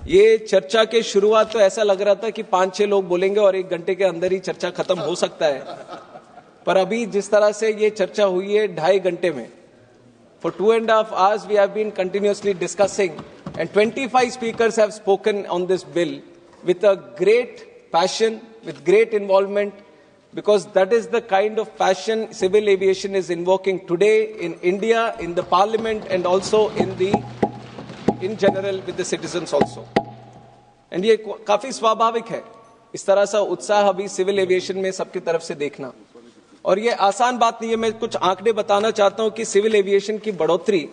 ये चर्चा के शुरुआत तो ऐसा लग रहा था कि 5-6 लोग बोलेंगे और 1 घंटे के अंदर ही चर्चा खत्म हो सकता है, पर अभी जिस तरह से ये चर्चा हुई है 2.5 घंटे में, for 2.5 hours we have been continuously discussing and 25 speakers have spoken on this bill with a great passion, with great involvement, because that is the kind of passion civil aviation is invoking today in India, in the parliament and also in general with the citizens also. And ये काफी स्वाभाविक है इस तरह सा उत्साह अभी civil aviation में सबकी तरफ से देखना, और ये आसान बात नहीं है। मैं कुछ आंकड़े बताना चाहता हूं कि सिविल एविएशन की बढ़ोतरी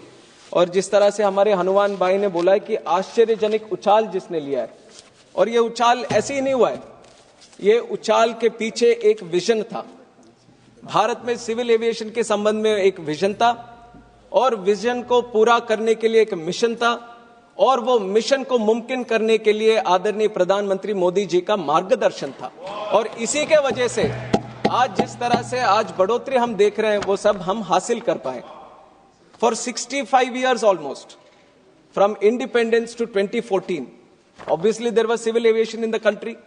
और जिस तरह से हमारे हनुमान भाई ने बोला है कि आश्चर्यजनक उछाल जिसने लिया है, और ये उछाल ऐसे ही नहीं हुआ है, ये उछाल के पीछे एक विजन था। भारत में सिविल एविएशन के संबंध में एक विजन था और विजन को पूरा करने के लिए एक मिशन था, और वो मिशन को मुमकिन करने के लिए आदरणीय प्रधानमंत्री मोदी जी का मार्गदर्शन था। और इसी के वजह से आज जिस तरह से आज बढ़ोतरी हम देख रहे हैं वो सब हम हासिल कर पाए। For 65 years almost, from independence to 2014, obviously there was civil aviation in the country.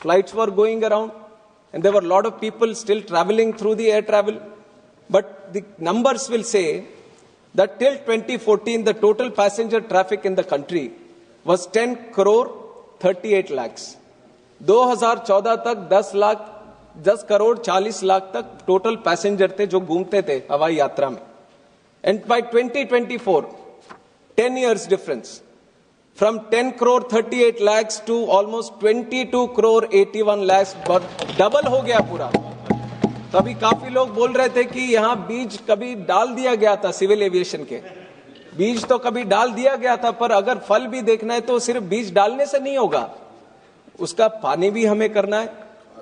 Flights were going around and there were a lot of people still traveling through the air travel. But the numbers will say that till 2014, the total passenger traffic in the country was 10 crore 38 lakhs. 2014 तक 10 करोड़ 40 लाख तक total passenger थे जो घूमते थे हवाई यात्रा में। And by 2024, 10 years difference, from 10 crore 38 lakhs to almost 22 crore 81 lakhs, double हो गया पूरा। तभी काफी लोग बोल रहे थे कि यहां बीज कभी डाल दिया गया था, सिविल एविएशन के बीज तो कभी डाल दिया गया था, पर अगर फल भी देखना है तो सिर्फ बीज डालने से नहीं होगा, उसका पानी भी हमें करना है,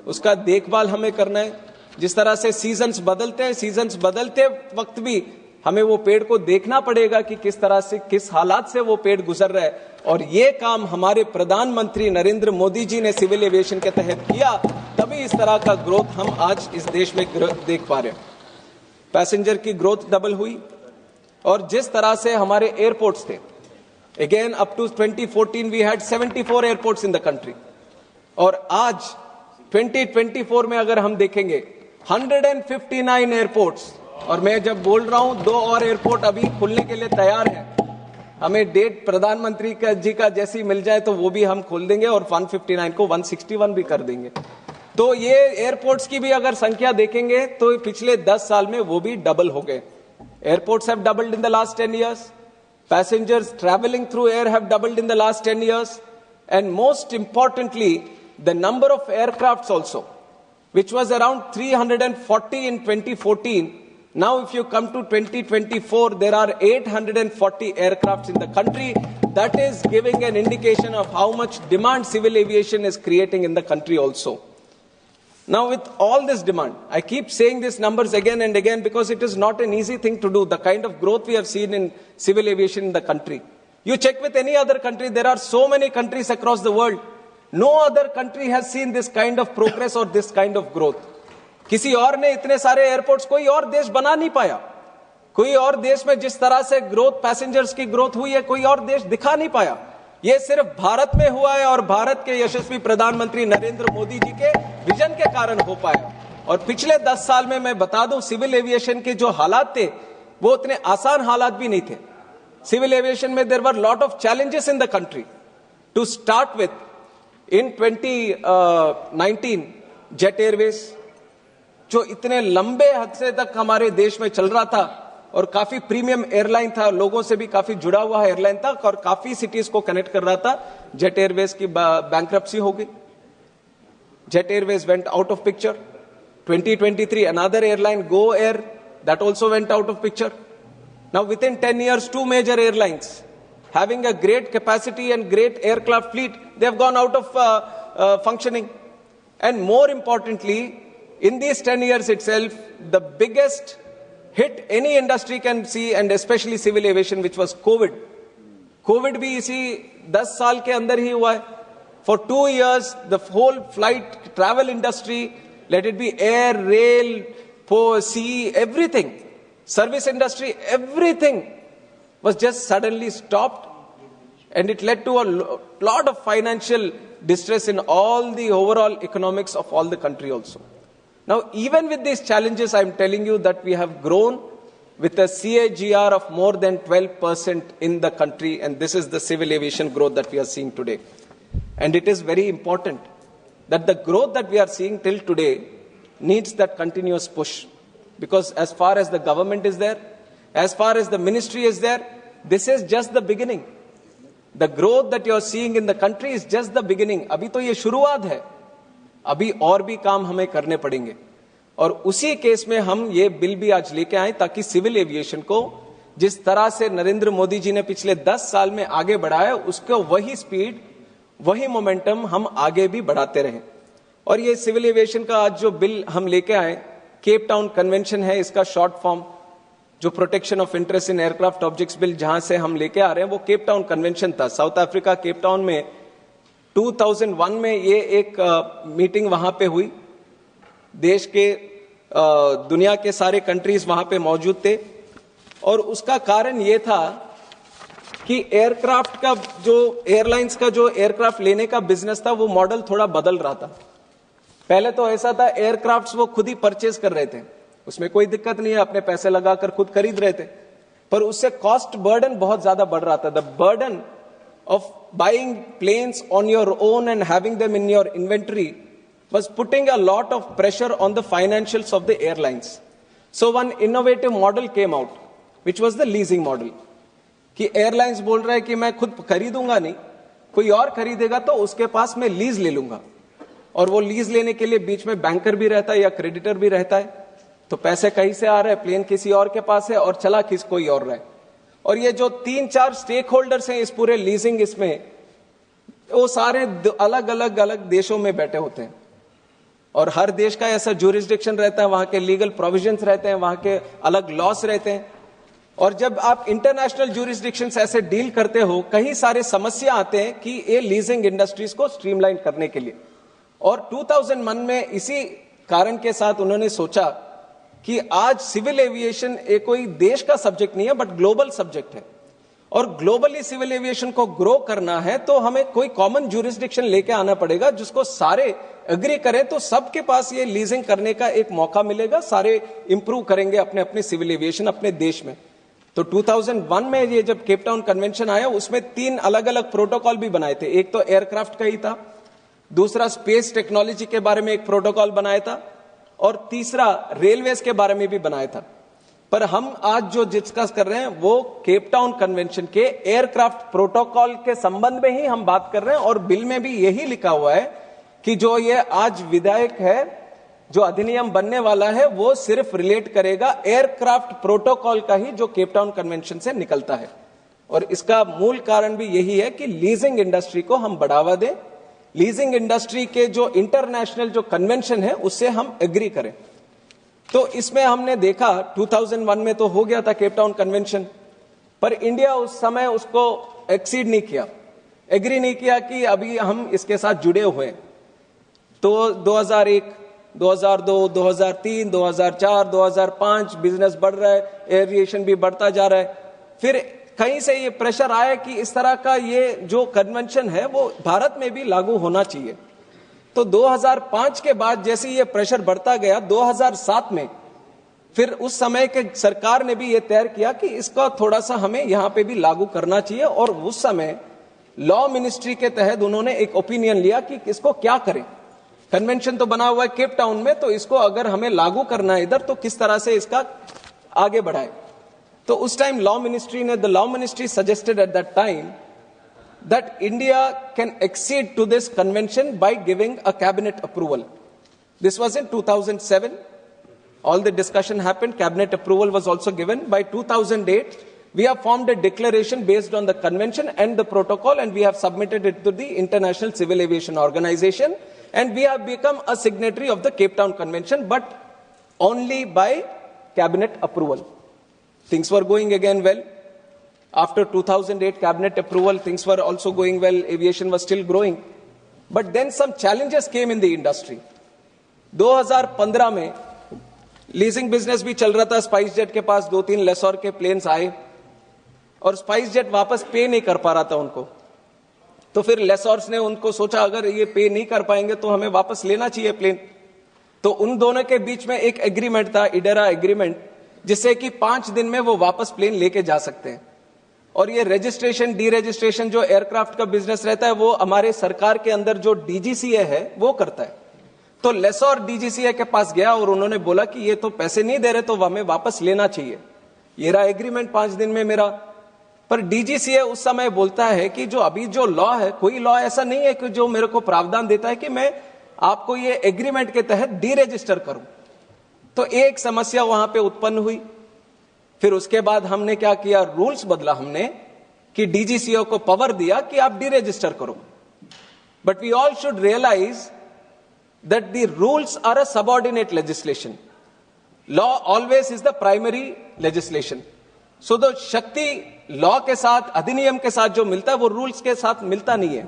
उसका देखभाल हमें करना है। जिस तरह से सीजन्स बदलते हैं, सीजन्स बदलते वक्त भी हमें वो पेड़ को देखना पड़ेगा कि किस तरह से, किस हालात से वो पेड़ गुजर रहा है, और ये काम हमारे प्रधानमंत्री नरेंद्र मोदी जी ने सिविल एविएशन के तहत किया, तभी इस तरह का ग्रोथ हम आज इस देश में देख पा रहे हैं। पैसेंजर की ग्रोथ डबल हुई, और जिस तरह से हमारे एयरपोर्ट्स थे, again up to 2014 we had 74 airports in the country, और आज 2024 में अगर हम देखेंगे 159 एयरपोर्ट्स, और मैं जब बोल रहा हूं 2 और एयरपोर्ट अभी खुलने के लिए तैयार हैं। हमें डेट प्रधानमंत्री जी का जैसी मिल जाए तो वो भी हम खोल देंगे और 159 को 161 भी कर देंगे। तो ये एयरपोर्ट्स की भी अगर संख्या देखेंगे तो पिछले 10 साल में वो भी डबल हो गए। Airports have doubled in the last 10 years, passengers travelling through air have doubled in the last 10 years, and most importantly the number of aircrafts also, which was around 340 in 2014, now if you come to 2024 there are 840 aircrafts in the country. That is giving an indication of how much demand civil aviation is creating in the country also. Now with all this demand, I keep saying these numbers again and again because it is not an easy thing to do, the kind of growth we have seen in civil aviation in the country. You check with any other country, there are so many countries across the world. No other country has seen this kind of progress or this kind of growth. किसी और ने इतने सारे airports कोई और देश बना नहीं पाया। कोई और देश में जिस तरह से ग्रोथ, पैसेंजर्स की ग्रोथ हुई है, कोई और देश दिखा नहीं पाया। ये सिर्फ भारत में हुआ है और भारत के यशस्वी प्रधानमंत्री नरेंद्र मोदी जी के विजन के कारण हो पाया। और पिछले 10 साल में मैं बता दूं, सिविल एविएशन के जो हालात थे वो उतने आसान हालात भी नहीं थे। सिविल एविएशन में there were lot of challenges in the country. To start with, in 2019 Jet Airways जो इतने लंबे हद तक हमारे देश में चल रहा था और काफी प्रीमियम एयरलाइन था, लोगों से भी काफी जुड़ा हुआ एयरलाइन था और काफी सिटीज को कनेक्ट कर रहा था, जेट एयरवेज की बैंक्रप्सी हो गई। Jet Airways went out of picture. 2023 another airline, Go Air, that also went out of picture. Now within 10 years 2 major airlines having a great capacity and great aircraft fleet, they have gone out of functioning. And more importantly, in these 10 years itself, the biggest hit any industry can see, and especially civil aviation, which was COVID. COVID भी इसी 10 साल के अंदर ही हुआ है। For 2 years, the whole flight travel industry, let it be air, rail, sea, everything, service industry, everything was just suddenly stopped. and it led to a lot of financial distress in all the overall economics of all the country also. Now, even with these challenges, I'm telling you that we have grown with a CAGR of more than 12% in the country, and this is the civil aviation growth that we are seeing today. And it is very important that the growth that we are seeing till today needs that continuous push. Because as far as the government is there, as far as the ministry is there, this is just the beginning. The growth that you are seeing in the country is just the beginning. अभी तो ये शुरुआत है. अभी और भी काम हमें करने पड़ेंगे. और उसी केस में हम ये बिल भी आज लेके आए ताकि सिविल एविएशन को जिस तरह से नरेंद्र मोदी जी ने पिछले 10 साल में आगे बढ़ाया, उसको वही स्पीड, वही मोमेंटम हम आगे भी बढ़ाते रहें. और ये सिविल एविएशन का आज जो बिल हम लेके आए, केप टाउन कन्वेंशन है इसका शॉर्ट फॉर्म, जो protection of interest in aircraft objects bill जहां से हम लेके आ रहे हैं वो केप टाउन कन्वेंशन था. साउथ अफ्रीका केप टाउन में 2001 में ये एक मीटिंग वहां पे हुई. देश के दुनिया के सारे कंट्रीज वहां पे मौजूद थे और उसका कारण ये था कि एयरक्राफ्ट का जो एयरलाइंस का जो एयरक्राफ्ट लेने का बिजनेस था वो मॉडल थोड़ा बदल रहा था. पहले तो ऐसा था एयरक्राफ्ट्स वो खुद ही परचेज कर रहे थे, उसमें कोई दिक्कत नहीं है, अपने पैसे लगाकर खुद खरीद रहे थे, पर उससे कॉस्ट बर्डन बहुत ज्यादा बढ़ रहा था. The burden of buying planes on your own and having them in your inventory was putting a lot of pressure on the financials of the airlines. So one innovative model came out, which was the leasing model. कि airlines बोल रहा है कि मैं खुद खरीदूंगा नहीं, कोई और खरीदेगा तो उसके पास मैं लीज ले लूंगा. और वो लीज लेने के लिए बीच में बैंकर भी रहता है या क्रेडिटर भी रहता है, तो पैसे कहीं से आ रहे हैं, प्लेन किसी और के पास है और चला कोई और रहा है. और ये जो 3-4 स्टेक होल्डर्स हैं इस पूरे लीजिंग इसमें, वो सारे अलग अलग देशों में बैठे होते हैं और हर देश का ऐसा ज्यूरिसडिक्शन रहता है, वहां के लीगल प्रोविजंस रहते हैं, वहां के अलग लॉस रहते हैं. और जब आप इंटरनेशनल ज्यूरिसडिक्शन ऐसे डील करते हो, कई सारे समस्या आते हैं कि ये लीजिंग इंडस्ट्रीज को स्ट्रीमलाइन करने के लिए. और 2001 में इसी कारण के साथ उन्होंने सोचा कि आज सिविल एविएशन एक कोई देश का सब्जेक्ट नहीं है बट ग्लोबल सब्जेक्ट है, और ग्लोबली सिविल एविएशन को ग्रो करना है तो हमें कोई कॉमन ज्यूरिसडिक्शन लेके आना पड़ेगा जिसको सारे एग्री करें, तो सबके पास ये लीजिंग करने का एक मौका मिलेगा, सारे इंप्रूव करेंगे अपने अपने सिविल एविएशन अपने देश में. तो 2001 में ये जब केप टाउन कन्वेंशन आया उसमें 3 अलग अलग प्रोटोकॉल भी बनाए थे. एक तो एयरक्राफ्ट का ही था, दूसरा स्पेस टेक्नोलॉजी के बारे में एक प्रोटोकॉल बनाया था, और तीसरा रेलवेज के बारे में भी बनाया था. पर हम आज जो डिस्कस कर रहे हैं वो केप टाउन कन्वेंशन के एयरक्राफ्ट प्रोटोकॉल के संबंध में ही हम बात कर रहे हैं. और बिल में भी यही लिखा हुआ है कि जो ये आज विधेयक है, जो अधिनियम बनने वाला है, वो सिर्फ रिलेट करेगा एयरक्राफ्ट प्रोटोकॉल का ही जो केप टाउन कन्वेंशन से निकलता है. और इसका मूल कारण भी यही है कि लीजिंग इंडस्ट्री को हम बढ़ावा दें, लीजिंग इंडस्ट्री के जो इंटरनेशनल जो कन्वेंशन है उससे हम एग्री करें. तो इसमें हमने देखा 2001 में तो हो गया था केप टाउन कन्वेंशन, पर इंडिया उस समय उसको एक्सीड नहीं किया, एग्री नहीं किया कि अभी हम इसके साथ जुड़े हुए हैं. तो 2001, 2002, 2003, 2004, 2005 बिजनेस बढ़ रहा है, एविएशन भी बढ़ता जा रहा है. फिर कहीं से ये प्रेशर आया कि इस तरह का ये जो कन्वेंशन है वो भारत में भी लागू होना चाहिए. तो 2005 के बाद जैसे ये प्रेशर बढ़ता गया, 2007 में फिर उस समय के सरकार ने भी ये तय किया कि इसका थोड़ा सा हमें यहां पे भी लागू करना चाहिए. और उस समय लॉ मिनिस्ट्री के तहत उन्होंने एक ओपिनियन लिया कि इसको क्या करें. कन्वेंशन तो बना हुआ है केप टाउन में, तो इसको अगर हमें लागू करना है इधर तो किस तरह से इसका आगे बढ़ाए. तो उस time law ministry suggested at that time that India can accede to this convention by giving a cabinet approval. This was in 2007. All the discussion happened. Cabinet approval was also given. By 2008, we have formed a declaration based on the convention and the protocol, and we have submitted it to the International Civil Aviation Organization, and we have become a signatory of the Cape Town Convention, but only by cabinet approval. Things were going again well. After 2008 cabinet approval, things were also going well. Aviation was still growing. But then some challenges came in the industry. 2015 में leasing business भी चल रहा था. Spice jet के पास 2-3 लेसोर के planes आए और spice jet वापस पे नहीं कर पा रहा था उनको. तो फिर लेसॉर्स ने उनको सोचा अगर ये पे नहीं कर पाएंगे तो हमें वापस लेना चाहिए प्लेन। तो उन दोनों के बीच में एक एग्रीमेंट था, इडेरा एग्रीमेंट, जिससे कि 5 दिन में वो वापस प्लेन लेके जा सकते हैं। और ये रजिस्ट्रेशन डी रजिस्ट्रेशन जो एयरक्राफ्ट का बिजनेस रहता है वो हमारे सरकार के अंदर जो डीजीसीए है वो करता है। तो लेसॉर डीजीसीए के पास गया और उन्होंने बोला कि ये तो पैसे नहीं दे रहे तो हमें वापस लेना चाहिए, ये रहा एग्रीमेंट 5 दिन में मेरा। पर डीजीसीए उस समय बोलता है कि जो अभी जो लॉ है, कोई लॉ ऐसा नहीं है कि जो मेरे को प्रावधान देता है कि मैं आपको ये एग्रीमेंट के तहत डी रजिस्टर करूं। तो एक समस्या वहां पे उत्पन्न हुई। फिर उसके बाद हमने क्या किया, रूल्स बदला हमने कि डीजीसीए को पावर दिया कि आप डी रजिस्टर करो। But we all should realise that the rules are a subordinate legislation, law always is the primary legislation. So the शक्ति लॉ के साथ, अधिनियम के साथ जो मिलता है वो रूल्स के साथ मिलता नहीं है।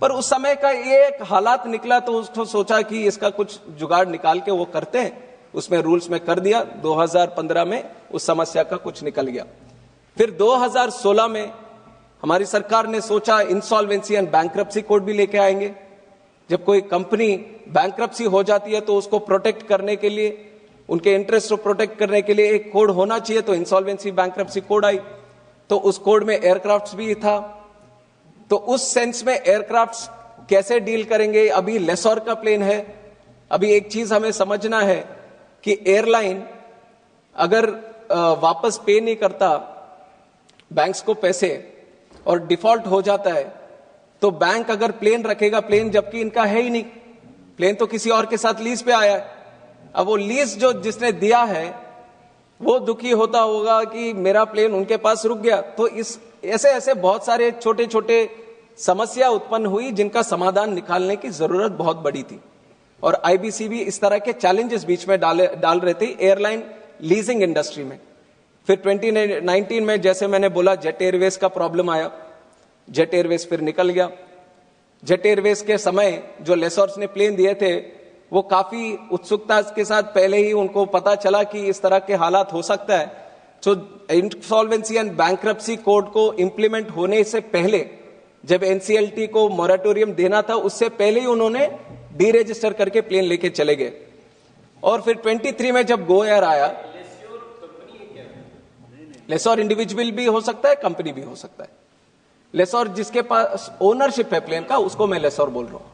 पर उस समय का एक हालात निकला तो उसको सोचा कि इसका कुछ जुगाड़ निकाल के वो करते हैं, उसमें रूल्स में कर दिया। 2015 में उस समस्या का कुछ निकल गया। फिर 2016 में हमारी सरकार ने सोचा इंसॉल्वेंसी एंड बैंक्रप्सी कोड भी लेके आएंगे। जब कोई कंपनी बैंक्रप्सी हो जाती है तो उसको प्रोटेक्ट करने के लिए, उनके इंटरेस्ट को प्रोटेक्ट करने के लिए एक कोड होना चाहिए। तो इंसॉल्वेंसी बैंक्रप्सी कोड आई, तो उस कोड में एयरक्राफ्ट भी था। तो उस सेंस में एयरक्राफ्ट कैसे डील करेंगे, अभी लेसॉर का प्लेन है। अभी एक चीज हमें समझना है कि एयरलाइन अगर वापस पे नहीं करता बैंक्स को पैसे और डिफॉल्ट हो जाता है, तो बैंक अगर प्लेन रखेगा, प्लेन जबकि इनका है ही नहीं, प्लेन तो किसी और के साथ लीज पे आया है। अब वो लीज जो जिसने दिया है वो दुखी होता होगा कि मेरा प्लेन उनके पास रुक गया। तो इस ऐसे ऐसे बहुत सारे छोटे छोटे समस्या उत्पन्न हुई जिनका समाधान निकालने की जरूरत बहुत बड़ी थी। और आईबीसी भी इस तरह के चैलेंजेस बीच में डाल रहे थे एयरलाइन लीजिंग इंडस्ट्री में। फिर 2019 में जैसे मैंने बोला जेट एयरवेज का प्रॉब्लम आया, जेट एयरवेज फिर निकल गया। जेट एयरवेज के समय जो लेसॉर्स ने प्लेन दिए थे वो काफी उत्सुकता के साथ, पहले ही उनको पता चला कि इस तरह के हालात हो सकता है, तो इंसॉल्वेंसी एंड बैंक्रप्सी कोड को इंप्लीमेंट होने से पहले, जब एनसीएलटी को मॉरेटोरियम देना था उससे पहले ही उन्होंने डी रजिस्टर करके प्लेन लेके चले गए। और फिर 23 में जब गो एयर आया, लेसॉर इंडिविजुअल भी हो सकता है, कंपनी भी हो सकता है। लेसॉर जिसके पास ओनरशिप है प्लेन का, उसको मैं लेसॉर बोल रहा हूं।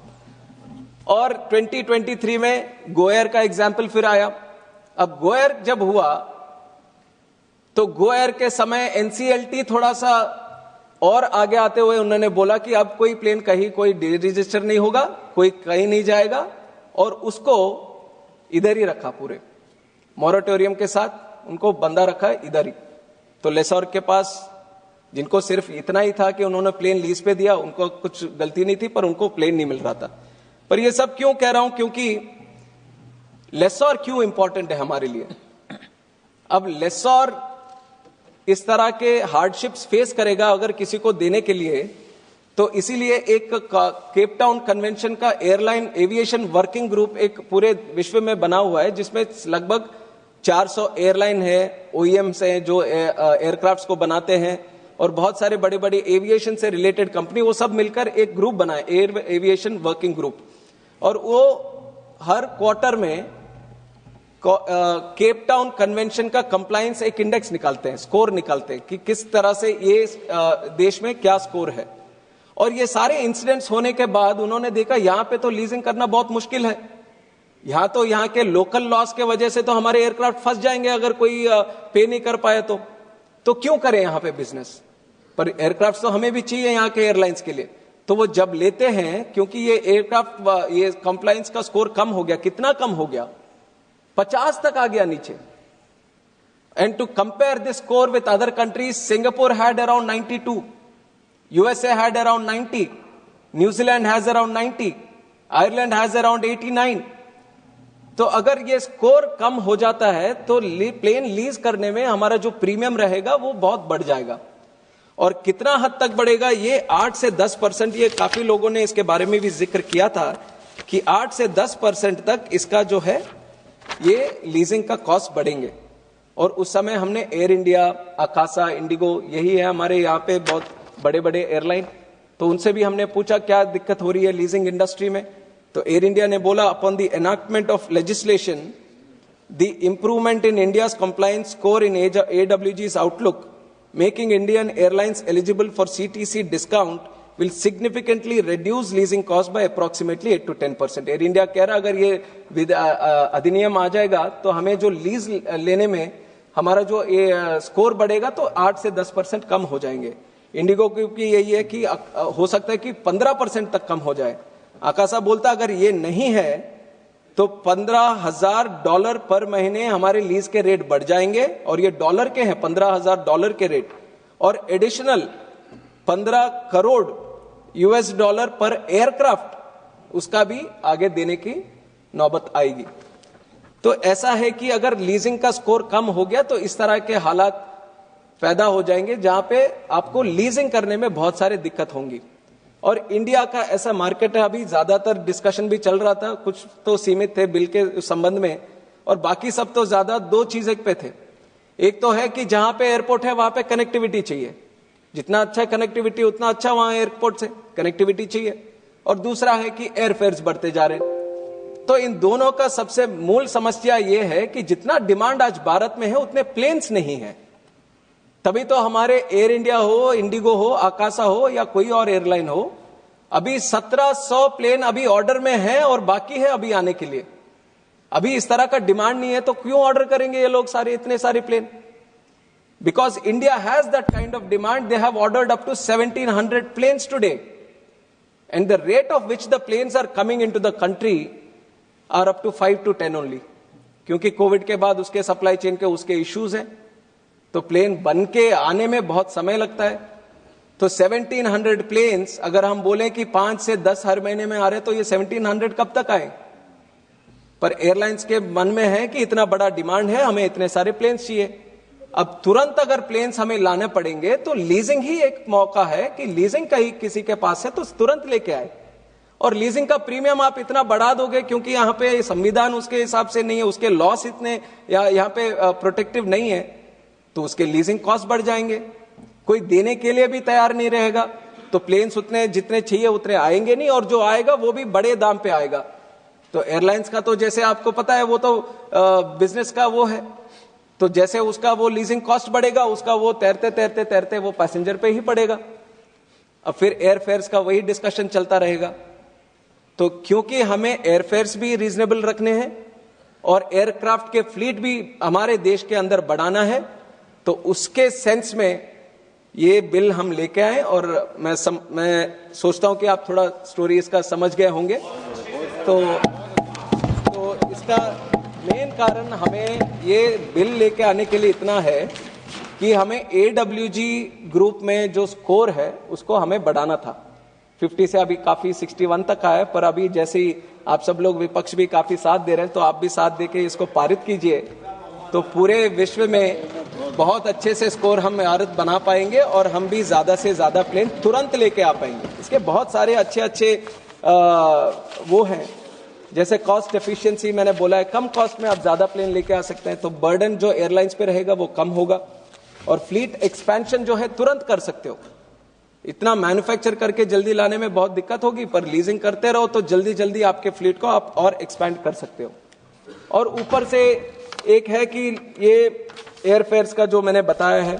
और 2023 में गो एयर का एग्जाम्पल फिर आया। अब गो एयर जब हुआ तो गो एयर के समय एनसीएलटी थोड़ा सा और आगे आते हुए उन्होंने बोला कि अब कोई प्लेन कहीं कोई डी रजिस्टर नहीं होगा, कोई कहीं नहीं जाएगा, और उसको इधर ही रखा, पूरे मॉरेटोरियम के साथ उनको बंधा रखा है इधर ही। तो लेसॉर के पास, जिनको सिर्फ इतना ही था कि उन्होंने प्लेन लीज पे दिया, उनको कुछ गलती नहीं थी, पर उनको प्लेन नहीं मिल रहा था। पर ये सब क्यों कह रहा हूं, क्योंकि लेसॉर क्यों इंपॉर्टेंट है हमारे लिए। अब लेसॉर इस तरह के हार्डशिप्स फेस करेगा अगर किसी को देने के लिए, तो इसीलिए एक केप टाउन कन्वेंशन का एयरलाइन एविएशन वर्किंग ग्रुप एक पूरे विश्व में बना हुआ है, जिसमें लगभग 400 एयरलाइन है, ओईएम्स हैं जो एयरक्राफ्ट्स को बनाते हैं, और बहुत सारे बड़े बड़े एविएशन से रिलेटेड कंपनी, वो सब मिलकर एक ग्रुप बनाए, एयर एविएशन वर्किंग ग्रुप। और वो हर क्वार्टर में केप टाउन कन्वेंशन का कंप्लायंस एक इंडेक्स निकालते हैं, स्कोर निकालते हैं कि किस तरह से ये देश में क्या स्कोर है। और ये सारे इंसिडेंट्स होने के बाद उन्होंने देखा यहां पे तो लीजिंग करना बहुत मुश्किल है, यहां तो यहाँ के लोकल लॉस के वजह से तो हमारे एयरक्राफ्ट फंस जाएंगे अगर कोई पे नहीं कर पाए तो क्यों करें यहां पे बिजनेस। पर एयरक्राफ्ट तो हमें भी चाहिए यहाँ के एयरलाइंस के लिए। तो वो जब लेते हैं, क्योंकि ये एयरक्राफ्ट ये कंप्लायंस का स्कोर कम हो गया, कितना कम हो गया, 50 तक आ गया नीचे। And to compare this score with other countries, Singapore had around 92, USA had around 90, New Zealand has around 90, Ireland has around 89। तो अगर ये स्कोर कम हो जाता है तो प्लेन लीज करने में हमारा जो प्रीमियम रहेगा वो बहुत बढ़ जाएगा। और कितना हद तक बढ़ेगा, ये 8 से 10%, ये काफी लोगों ने इसके बारे में भी जिक्र किया था कि 8 से 10% तक इसका जो है ये लीजिंग का कॉस्ट बढ़ेंगे। और उस समय हमने एयर इंडिया, अकासा, इंडिगो, यही है हमारे यहाँ पे बहुत बड़े बड़े एयरलाइन, तो उनसे भी हमने पूछा क्या दिक्कत हो रही है लीजिंग इंडस्ट्री में। तो एयर इंडिया ने बोला, upon the enactment of legislation the improvement in India's compliance score in AWG's outlook, making Indian airlines eligible for CTC discount, will significantly reduce leasing cost by approximately 8 to 10%. Air India कह रहा अगर ये अधिनियम आ जाएगा तो हमें जो lease लेने में हमारा जो स्कोर बढ़ेगा तो 8 से 10% कम हो जाएंगे। इंडिगो की यही है कि हो सकता है कि 15% तक कम हो जाए। आकाशा बोलता अगर ये नहीं है तो $15,000 पर महीने हमारे लीज के रेट बढ़ जाएंगे, और ये डॉलर के हैं, $15,000 के रेट, और एडिशनल 15 करोड़ US$ पर एयरक्राफ्ट उसका भी आगे देने की नौबत आएगी। तो ऐसा है कि अगर लीजिंग का स्कोर कम हो गया तो इस तरह के हालात पैदा हो जाएंगे जहां पे आपको लीजिंग करने में बहुत सारी दिक्कत होंगी। और इंडिया का ऐसा मार्केट है, अभी ज्यादातर डिस्कशन भी चल रहा था, कुछ तो सीमित थे बिल के संबंध में, और बाकी सब तो ज्यादा दो चीज पे थे। एक तो है कि जहां पे एयरपोर्ट है वहां पे कनेक्टिविटी चाहिए, जितना अच्छा कनेक्टिविटी उतना अच्छा वहां एयरपोर्ट से कनेक्टिविटी चाहिए, और दूसरा है कि एयरफेयर्स बढ़ते जा रहे हैं। तो इन दोनों का सबसे मूल समस्या यह है कि जितना डिमांड आज भारत में है उतने प्लेन्स नहीं है। तभी तो हमारे एयर इंडिया हो, इंडिगो हो, आकाशा हो या कोई और एयरलाइन हो, अभी 1700 प्लेन अभी ऑर्डर में है और बाकी है अभी आने के लिए। अभी इस तरह का डिमांड नहीं है तो क्यों ऑर्डर करेंगे ये लोग सारे इतने सारे plane? Because India has that kind of demand, they have ordered up to 1700 planes today, and the rate of which the planes are coming into the country are up to 5 to 10 only, क्योंकि Covid के बाद उसके supply chain के उसके issues हैं, तो plane बन के आने में बहुत समय लगता है। तो 1700 प्लेन्स अगर हम बोलें कि 5 से 10 हर महीने में आ रहे तो ये 1700 कब तक आए? पर एयरलाइंस के मन में है कि इतना बड़ा डिमांड है, हमें इतने सारे प्लेन्स चाहिए। अब तुरंत अगर प्लेन्स हमें लाने पड़ेंगे तो लीजिंग ही एक मौका है कि लीजिंग कहीं किसी के पास है तो तुरंत लेके आए। और लीजिंग का प्रीमियम आप इतना बढ़ा दोगे क्योंकि यहां पे संविधान उसके हिसाब से नहीं है, उसके लॉस इतने या यहां पे प्रोटेक्टिव नहीं है, तो उसके लीजिंग कॉस्ट बढ़ जाएंगे। कोई देने के लिए भी तैयार नहीं रहेगा, तो प्लेन्स उतने जितने चाहिए उतने आएंगे नहीं, और जो आएगा वो भी बड़े दाम पे आएगा। तो एयरलाइंस का तो जैसे आपको पता है वो तो बिजनेस का वो है, तो जैसे उसका वो लीजिंग कॉस्ट बढ़ेगा उसका वो तैरते तैरते तैरते वो पैसेंजर पे ही पड़ेगा। अब फिर एयरफेयर्स का वही डिस्कशन चलता रहेगा। तो क्योंकि हमें एयरफेयर्स भी रीजनेबल रखने हैं और एयरक्राफ्ट के फ्लीट भी हमारे देश के अंदर बढ़ाना है, तो उसके सेंस में ये बिल हम लेके आए। और मैं सोचता हूं कि आप थोड़ा स्टोरी इसका समझ गए होंगे। तो इसका मेन कारण हमें ये बिल लेके आने के लिए इतना है कि हमें AWG ग्रुप में जो स्कोर है उसको हमें बढ़ाना था। 50 से अभी काफी 61 तक आया, पर अभी जैसे ही आप सब लोग विपक्ष भी काफी साथ दे रहे हैं तो आप भी साथ देके इसको पारित कीजिए, तो पूरे विश्व में बहुत अच्छे से स्कोर हम भारत बना पाएंगे और हम भी ज्यादा से ज्यादा प्लेन तुरंत लेके आ पाएंगे। इसके बहुत सारे अच्छे वो हैं, जैसे कॉस्ट एफिशिएंसी मैंने बोला है, कम कॉस्ट में आप ज्यादा प्लेन लेके आ सकते हैं, तो बर्डन जो एयरलाइंस पे रहेगा वो कम होगा, और फ्लीट एक्सपेंशन जो है तुरंत कर सकते हो। इतना मैन्युफैक्चर करके जल्दी लाने में बहुत दिक्कत होगी, पर लीजिंग करते रहो तो जल्दी जल्दी आपके फ्लीट को आप और एक्सपैंड कर सकते हो। और ऊपर से एक है कि ये एयरफेयर्स का जो मैंने बताया है,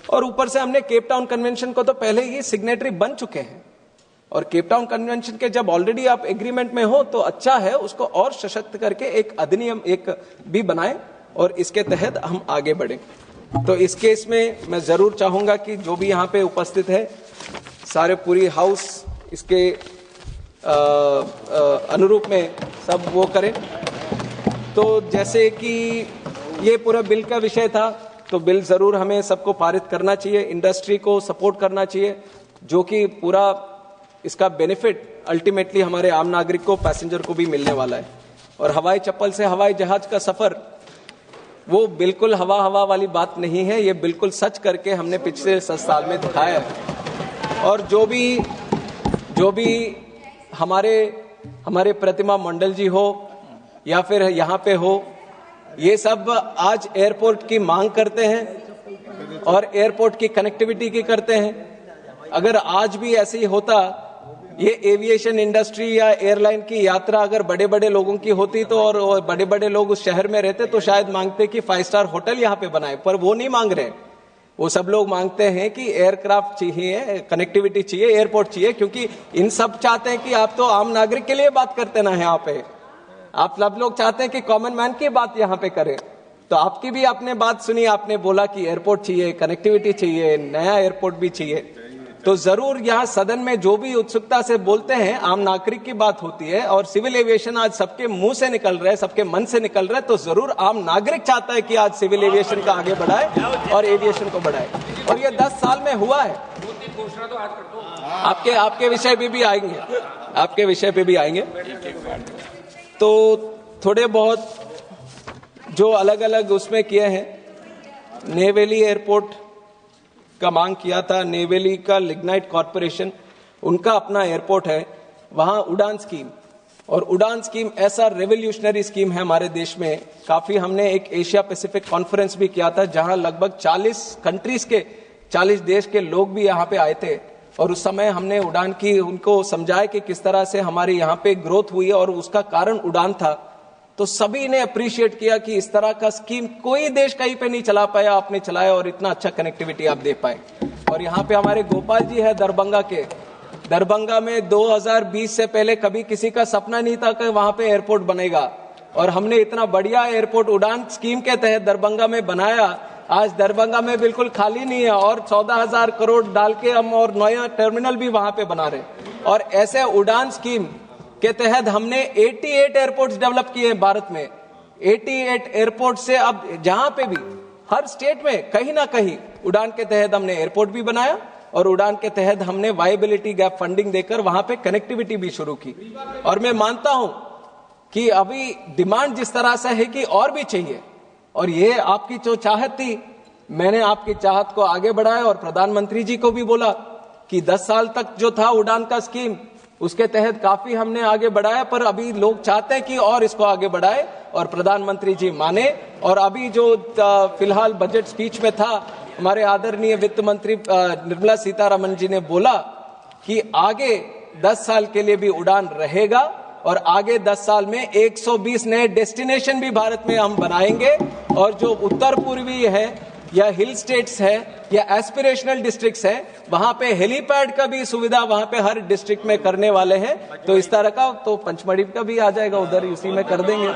और ऊपर से हमने केप टाउन कन्वेंशन को तो पहले ही सिग्नेटरी बन चुके हैं, और केप टाउन कन्वेंशन के जब ऑलरेडी आप एग्रीमेंट में हो तो अच्छा है उसको और सशक्त करके एक अधिनियम एक भी बनाए और इसके तहत हम आगे बढ़े। तो इस केस में मैं जरूर चाहूंगा कि जो भी यहाँ पे उपस्थित है सारे पूरी हाउस इसके अनुरूप में सब वो करें। तो जैसे कि ये पूरा बिल का विषय था, तो बिल जरूर हमें सबको पारित करना चाहिए, इंडस्ट्री को सपोर्ट करना चाहिए, जो कि पूरा इसका बेनिफिट अल्टीमेटली हमारे आम नागरिक को, पैसेंजर को भी मिलने वाला है। और हवाई चप्पल से हवाई जहाज का सफर वो बिल्कुल हवा वाली बात नहीं है, ये बिल्कुल सच करके हमने पिछले 7 साल में दिखाया है। और जो भी हमारे प्रतिमा मंडल जी हो या फिर यहाँ पे हो, ये सब आज एयरपोर्ट की मांग करते हैं और एयरपोर्ट की कनेक्टिविटी की करते हैं। अगर आज भी ऐसे ही होता, ये एविएशन इंडस्ट्री या एयरलाइन की यात्रा अगर बड़े बड़े लोगों की होती तो और बड़े बड़े लोग उस शहर में रहते तो शायद मांगते कि 5 स्टार होटल यहाँ पे बनाए, पर वो नहीं मांग रहे। वो सब लोग मांगते हैं कि एयरक्राफ्ट चाहिए, कनेक्टिविटी चाहिए, एयरपोर्ट चाहिए, क्योंकि इन सब चाहते हैं कि आप तो आम नागरिक के लिए बात करते ना यहाँ पे, आप सब लोग चाहते हैं कि कॉमन मैन की बात यहाँ पे करें। तो आपकी भी आपने बात सुनी, आपने बोला कि एयरपोर्ट चाहिए, कनेक्टिविटी चाहिए, नया एयरपोर्ट भी चाहिए। तो जरूर यहाँ सदन में जो भी उत्सुकता से बोलते हैं, आम नागरिक की बात होती है और सिविल एविएशन आज सबके मुंह से निकल रहा है, सबके मन से निकल रहा है, तो जरूर आम नागरिक चाहता है कि आज सिविल एविएशन का आगे बढ़ाए और एविएशन को बढ़ाए। और ये 10 साल में हुआ है। आपके विषय पे भी आएंगे, आपके विषय पे भी आएंगे। तो थोड़े बहुत जो अलग अलग उसमें किए हैं, नेवेली एयरपोर्ट का मांग किया था, नेवेली का लिग्नाइट कॉर्पोरेशन, उनका अपना एयरपोर्ट है, वहां उड़ान स्कीम, और उड़ान स्कीम ऐसा रेवोल्यूशनरी स्कीम है हमारे देश में। काफी हमने एक एशिया पैसिफिक कॉन्फ्रेंस भी किया था जहां लगभग 40 कंट्रीज के 40 देश के लोग भी यहाँ पे आए थे, और उस समय हमने उड़ान की उनको समझाया कि किस तरह से हमारे यहाँ पे ग्रोथ हुई और उसका कारण उड़ान था। तो सभी ने अप्रिशिएट किया कि इस तरह का स्कीम कोई देश कहीं पे नहीं चला पाया, आपने चलाया और इतना अच्छा कनेक्टिविटी आप दे पाए। और यहाँ पे हमारे गोपाल जी है दरभंगा के, दरभंगा में 2020 से पहले कभी किसी का सपना नहीं था कि वहां पे एयरपोर्ट बनेगा, और हमने इतना बढ़िया एयरपोर्ट उड़ान स्कीम के तहत दरभंगा में बनाया। आज दरभंगा में बिल्कुल खाली नहीं है और 14,000 करोड़ डाल के हम और नया टर्मिनल भी वहां पे बना रहे। और ऐसे उड़ान स्कीम के तहत हमने 88 एयरपोर्ट्स डेवलप किए हैं भारत में। 88 एयरपोर्ट से अब जहां पे भी हर स्टेट में कहीं ना कहीं उड़ान के तहत हमने एयरपोर्ट भी बनाया, और उड़ान के तहत हमने वायबिलिटी गैप फंडिंग देकर वहां पे कनेक्टिविटी भी शुरू की। और मैं मानता हूं कि अभी डिमांड जिस तरह से है कि और भी चाहिए, और ये आपकी जो चाहत थी, मैंने आपकी चाहत को आगे बढ़ाया और प्रधानमंत्री जी को भी बोला कि 10 साल तक जो था उड़ान का स्कीम, उसके तहत काफी हमने आगे बढ़ाया, पर अभी लोग चाहते हैं कि और इसको आगे बढ़ाए, और प्रधानमंत्री जी माने। और अभी जो फिलहाल बजट स्पीच में था, हमारे आदरणीय वित्त मंत्री निर्मला सीतारमण जी ने बोला कि आगे 10 साल के लिए भी उड़ान रहेगा, और आगे 10 साल में 120 नए डेस्टिनेशन भी भारत में हम बनाएंगे। और जो उत्तर पूर्वी है या हिल स्टेट्स है या एस्पिरेशनल डिस्ट्रिक्ट्स है, वहां पे हेलीपैड का भी सुविधा वहां पे हर डिस्ट्रिक्ट में करने वाले हैं। तो इस तरह का तो पंचमढ़ी का भी आ जाएगा, उधर उसी में कर देंगे।